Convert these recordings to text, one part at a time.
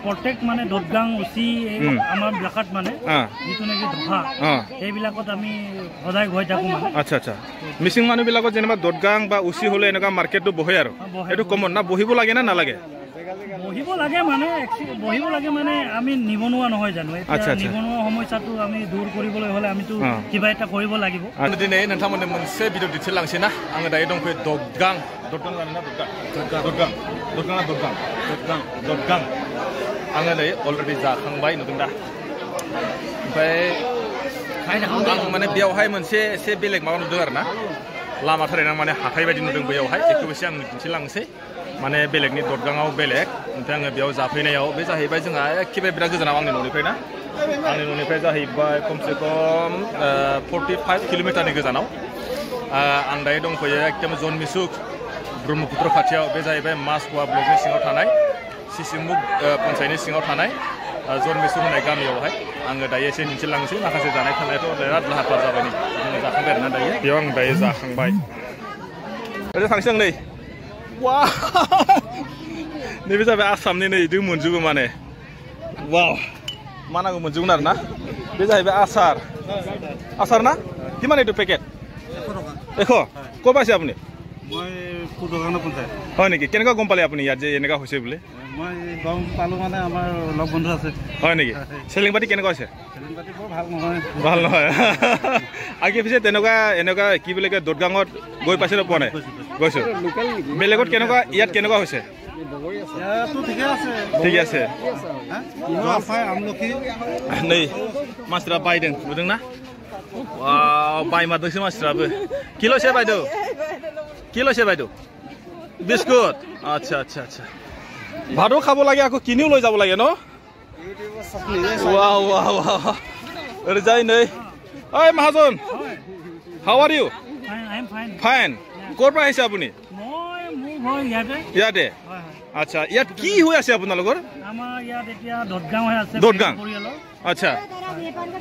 প্ৰত্যেক মানে দদগাং উচি আমাৰ বিলাকত মানে যিটো নেকি ধোঁৱা সেইবিলাকত আমি সদায় গৈ থাকোঁ মানে। আচ্ছা আচ্ছা মিচিং মানুহবিলাকত যেনিবা দদগাং বা উচি হ'লে এনেকুৱা মাৰ্কেটটো বহে আৰু এইটো কমন না বহিব লাগে না নালাগে? বহিব লাগে মানে আমি নিবনুৱা নহয় জানো এতিয়া নিবনুৱা সমস্যাটো আমি দূৰ কৰিবলৈ হ'লে আমিতো কিবা এটা কৰিব লাগিব। দিनै नोंथांमोननो मोनसे भिडिअ दिन्थिलांसै ना आङो दायो दंफैयो ददगां आङो नै अलरेडि जाखांबाय नुदों दा ओमफ्राय आं माने बेयावहाय मोनसे एसे बेलेग माबा नुदों आरो ना लामा थारैनो माने हाथाय बायदि नुदों बेयावहाय बेखौबो एसे आं दिन्थिलांसै माने बेलेगनि ददगाङाव बेलेग ओमफ्राय आङो बेयाव जाफैनायाव बे जाहैबाय जोंहा एखेबारे बिराद गोजानाव आंनि न'निफ्राय ना आंनि न'निफ्राय जाहैबाय खमसे खम 45 किल'मिटारनि गोजानाव आं दायो दंफैयो एकदम जनमिसुक ब्रह्मपुत्र खाथियाव बे जाहैबाय मासख'वा ब्लकनि सिङाव थानाय सिसिमुग पन्सायतनि सिङाव थानाय जनमिसुक होननाय गामियावहाय आङो दायो एसे दिन्थिलांसै माखासे जानाय थानायाथ' बिराद लाहार फाहार जाबाय नै जोङो जाखांबाय आरोना दायो बेयाव आं दायो जाखांबाय ओरै थांसै आं नै वा नैबे जाबाय आसामनि नै जों मोनजोबो माने वाव मा नांगौ मोनजोबगोन आरो ना बे जाहैबाय आसार ना কিমান এইটো পেকেট 100 ক'ৰ পাইছে আপুনি মই পুদগাঁও পঞ্চায়ত হয় নেকি কেনেকুৱা গম পালে আপুনি ইয়াত যে এনেকুৱা হৈছে বোলে মই গম পালোঁ মানে আমাৰ লগ বন্ধু আছে হয় নেকি চেলিং পাতি কেনেকুৱা হৈছে চেলিং পাতি বৰ ভাল নহয় আগে পিছে এনেকুৱা কি বুলি কয় দদগাঙত গৈ পাইছে পোৱা নাই গৈছোঁ বেলেগত কেনেকুৱা ইয়াত কেনেকুৱা হৈছে ঠিকে আছে नै मानसिफ्रा बायदों नुदोंना बायमारदोंसो मानसिफ्राबो किल'से बायदौ बिस्कुट आच्छा आच्छा आच्छा भातो खाब লাগে আকৌ কিনিও লৈ যাব লাগে ন वाव वाव ओरैजाय नै ओइ महाजन हाउ आर इउ फाइन ক'ৰ পৰা আহিছে আপুনি ইয়াতে আচ্ছা ইয়াত কি হৈ আছে আপোনালোকৰ আমাৰ ইয়াত এতিয়া দদগাং হৈ আছে দদগাং আচ্ছা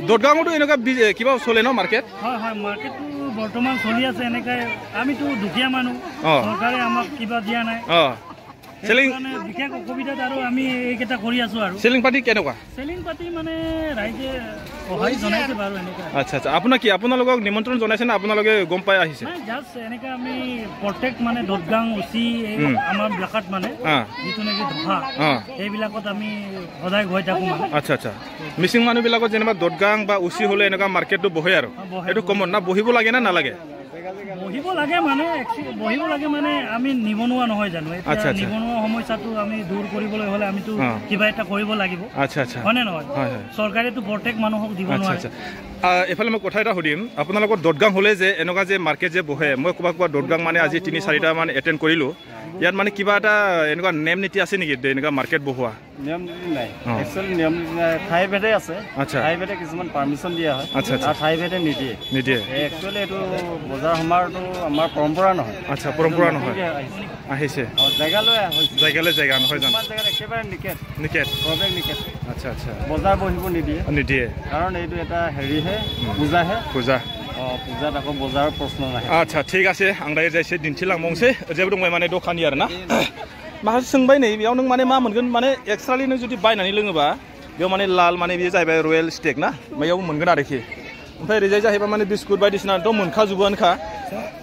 দদগাঙতো এনেকুৱা কিবা চলে ন মাৰ্কেট হয় হয় মাৰ্কেটটো বৰ্তমান চলি আছে এনেকৈ আমিতো দুখীয়া মানুহ চৰকাৰে আমাক কিবা দিয়া নাই চেলিং বিশেষ অসুবিধাত আৰু আমি এইকেইটা কৰি আছো আৰু চেলিং পাতি কেনেকুৱা চেলিং পাতি মানে ৰাইজে সহায় জনাইছে বাৰু এনেকুৱা আচ্ছা আচ্ছা আপোনাক কি আপোনালোকক নিমন্ত্ৰণ জনাইছে না আপোনালোকে গম পাই আহিছে জাষ্ট এনেকৈ আমি প্ৰত্যেক মানে দদগাং উচি আমাৰ বিলাকত মানে যিটো নেকি ধোঁৱা সেইবিলাকত আমি সদায় গৈ থাকোঁ মানে আচ্ছা আচ্ছা মিচিং মানুহবিলাকত যেনিবা দদগাং বা উচি হ'লে এনেকুৱা মাৰ্কেটটো বহে আৰু এইটো কমন না বহিব লাগে না নালাগে বহিব লাগে মানে আমি নিবনুৱা নহয় জানো এতিয়া নিবনুৱা সমস্যাটো আমি দূৰ কৰিবলৈ হ'লে আমিতো কিবা এটা কৰিব লাগিব আচ্ছা আচ্ছা হয়নে নহয় চৰকাৰেতো প্ৰত্যেক মানুহক দিব নোৱাৰে এফালে মই কথা এটা সুধিম আপোনালোকৰ দদগাং হ'লে যে এনেকুৱা যে মাৰ্কেট যে বহে মই ক'ৰবাত দদগাং মানে আজি 3-4টা মান এটেণ্ড কৰিলোঁ ইয়াত মানে কিবা এটা এনেকুৱা নেম নীতি আছে নেকি এনেকুৱা মাৰ্কেট বহোৱা নিয়ম নীতি নাই একচুৱেলি নিয়ম ঠাই ভেদে আছে ঠাই ভেদে কিছুমান পাৰ্মিশ্যন দিয়া হয় আৰু ঠাই ভেদে নিদিয়ে একচুৱেলি এইটো বজাৰ সমাৰটো আমাৰ পৰম্পৰা নহয় আচ্ছা পৰম্পৰা নহয় আহিছে জেগালৈ জেগা নহয় জানো একেবাৰে নিকেট আচ্ছা আচ্ছা বজাৰ বহিব নিদিয়ে কাৰণ এইটো এটা হেৰিহে পূজা পূজাত আকৌ বজাৰৰ প্ৰশ্ন নাহে আচ্ছা ঠিক আছে आं दायो जायसे दिन्थिलांबावनोसै जेबो दंबाय माने दखानि आरो ना माखासे सोंबाय नै बेयाव नों माने मा मोनगोन माने एक्सट्रालि नों जुदि बायनानै लोङोबा बेयाव माने लाल माने बेयो जाहैबाय रयेल स्टेक ना बेयाव मोनगोन आरोखि ओमफ्राय ओरैजाय जाहैबाय माने बिस्कुट बायदिसिनाथ' मोनखाजोबोआनोखा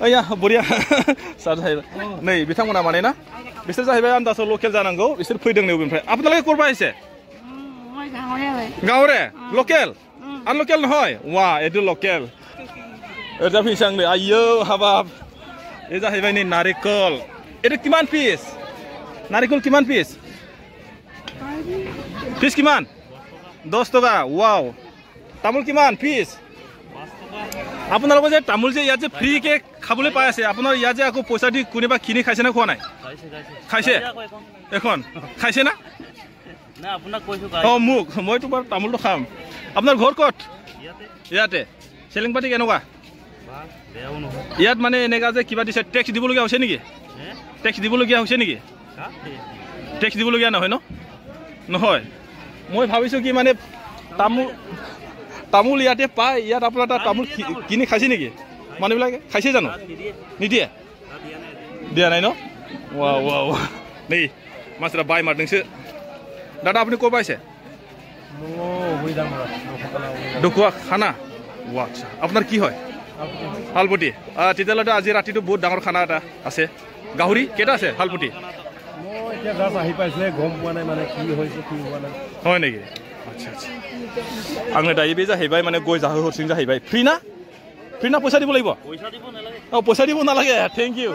ओइया बरिया सार जाहैबाय नै बिथांमोना माने ना बिसोर जाहैबाय आन्दासाव लकेल जानांगौ बिसोर फैदों नै बेनिफ्राय আপোনালোকে ক'ৰ পৰা আহিছে গাঁৱৰে লকেল আনলকেল নহয় वा এইটো লকেল এটা ফিস आंनो आयौ हाबाब ए जाहैबाय नै नारिकल एटा किमान पिस नारिकल किमान पिस किमान 10 टका वाव तामुल किमान पिस আপোনালোকে যে তামুল যে ইয়াত যে ফ্ৰী কে খাবলৈ পাই আছে আপোনাৰ ইয়াত যে আকৌ পইচা দি কোনেবা কিনি খাইছে না খোৱা নাই খাইছে এখন খাইছে না না আপোনাক কৈছো মোক মইতো বাৰু তামুলটো খাম আপোনাৰ ঘৰ ক'ত ইয়াতে চেলিং পাতি কেনেকুৱা ইয়াত মানে এনেকা যে কিবা দিছে টেক্স দিবলগীয়া হৈছে নেকি টেক্স দিবলগীয়া হৈছে নেকি টেক্স দিবলগীয়া নহয় ন নহয় মই ভাবিছোঁ কি মানে তামুল ইয়াতে পায় ইয়াত আপোনাৰ তামুল কিনি খাইছে নেকি মানুহবিলাকে খাইছে জানো নিদিয়ে দিয়া নাই ন वा वा नै मानसिफ्रा बायमारदोंसो দাদা আপুনি ক'ৰ পাইছে ডকুয়া খানা আচ্ছা আপোনাৰ কি হয় শালপতি তেতিয়াহ'লে আজি ৰাতিটো বহুত ডাঙৰ খানা এটা আছে গাহৰি কেইটা আছে শালপতি হয় নেকি আচ্ছা আচ্ছা आंनो दायो बे जाहैबाय माने गय जाहोहरसिं जाहैबाय फ्रि ना पयसा দিব লাগিব पयसा দিব नालागे थैंक यू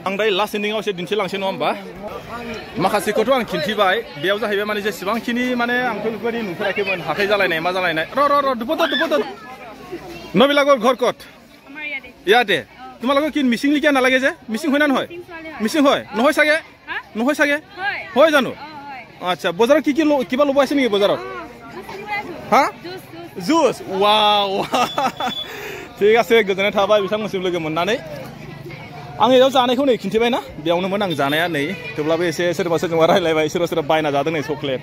आं दायो लास्ट एन्डिंआव एसे दिन्थिलांसै नङा होमबा माखासेखौथ' आं खिन्थिबाय बेयाव जाहैबाय माने जेसेबांखिनि माने आंथ' बेफोरबायदि नुफेराखैमोन हाथाय जालायनाय मा जालायनाय र दुपद नबिलागৰ ঘৰ ক'ত ইয়াতে তোমালোকৰ কি মিচিং লিখা নালাগে যে মিচিং হয় না নহয় মিচিং হয় নহয় চাগে হয় জানো আচ্ছা বজাৰত কি কিবা ল'ব আছে নেকি বজাৰত হা জুচ वाव ঠিক আছে गोजोननाय थाबाय बिथांमोनसिम लोगो मोननानै आं एयाव जानायखौ नै खिन्थिबाय ना बेयावनोमोन आं जानाया नै थेवब्लाबो एसे सोरबा रायलायबाय सोरबा बायना जादों नै चकलेट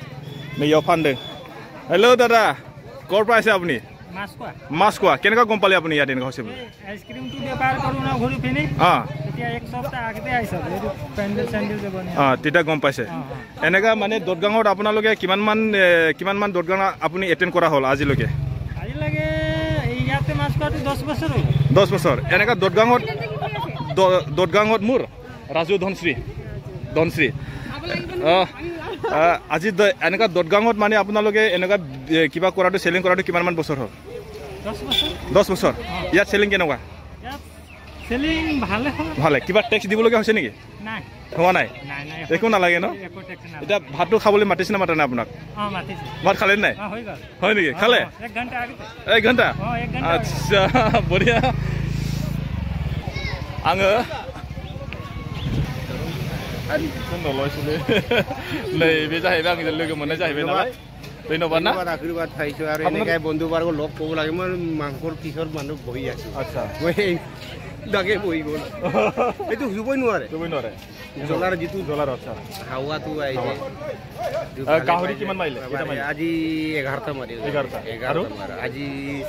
नैयाव फानदों हेलो दादा ক'ৰ পৰা আছে আপুনি মাছখোৱা কেনেকুৱা গম পালে আপুনি ইয়াত এনেকুৱা হৈছে আইচক্ৰীমটো বেপাৰ কৰোঁ না ঘূৰি পিনি তেতিয়া এক সপ্তাহ আগতে আহিছে এইটো পেণ্ডেল চেণ্ডেল যে বনে তেতিয়া গম পাইছে এনেকুৱা মানে দদগাঙত আপোনালোকে কিমানমান দদগাং আপুনি এটেণ্ড কৰা হ'ল আজিলৈকে ইয়াতে মাছ খোৱাটো 10 বছৰ হ'ল 10 বছৰ এনেকুৱা দদগাঙত মোৰ ৰাজু ধনশ্ৰী আজি এনেকুৱা দদগাঙত মানে আপোনালোকে এনেকুৱা কিবা কৰাটো চেলিং কৰাটো কিমানমান বছৰ হ'ল 10 বছৰ ইয়াত চেলিং কেনেকুৱা ভালে কিবা টেক্স দিবলগীয়া হৈছে নেকি হোৱা নাই একো নালাগে ন এতিয়া ভাতটো খাবলৈ মাতিছে না মাতা নাই আপোনাক ভাত খালে নাই হয় নেকি খালে 1 ঘণ্টা আচ্ছা বঢ়িয়া आङो नैबे जाहैबाय आंजों लोगो मोननाय जाहैबाय नालाय धन्यबाद ना आशीर्बाद पाइছো আৰু এনেকৈ বন্ধু বাৰ্গ লগ ক'ব লাগে মই মাংসৰ কিশোৰ মানুহ বহি আছো আচ্ছা মই দাগে বহি গ'ল এইটো শুবই নোৱাৰে জ্বলাৰ যিটো জ্বলাৰ আচ্ছা হাৱাটো আহিছে গাহৰি কিমান মাৰিলে আজি 11টা মাৰি 11টা আৰু আজি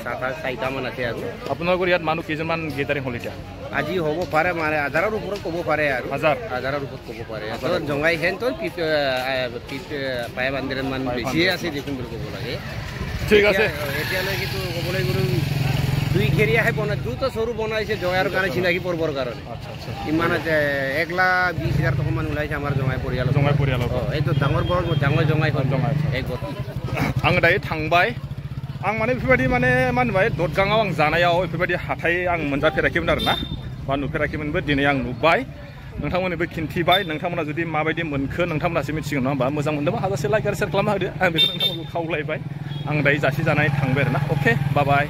7-8টা মান আছে আৰু আপোনালোকৰ ইয়াত মানুহ কেইজনমান গেদাৰিং হ'ল এতিয়া আজি হ'ব পাৰে মানে 1000ৰ ওপৰত ক'ব পাৰে আৰু 1000ৰ ওপৰত ক'ব পাৰে জঙাই হেন তো পায় বান্দিৰে মান বেছি আছে দেখোন বুলি ক'ব লাগে ঠিক আছে এতিয়ালৈকে তো ক'বলৈ গ'লে দুই ঘেৰিয়াহে বনাই দুটা সৰু বনাইছে জঙাইৰ কাৰণে চিনাকি পৰবৰ কাৰণে ইমান 1,20,000 টকা মান ওলাইছে আমাৰ জঙাই পৰিয়াল এইটো ডাঙৰ জঙাই आं दायो थांबाय आं माने बेफोरबायदि माने मा होनबाय ददगाङाव आं जानायाव बेफोरबायदि हाथाय आं मोनजाफेराखैमोन आरोना बा नुफेराखैमोनबो दिनै आं नुबाय नोंथांमोननोबो खिन्थिबाय नोंथांमोना जुदि माबायदि मोनखो नोंथांमोनासो मिथिगोन नङा होमबा मोजां मोनदोंबा हाजासे लाइक आरो शेयार खालामना होदो आं बेखौ नोंथांमोनखौ खावलायबाय आं दायो जासि जानानै थांबाय आरोना अके बाय बाय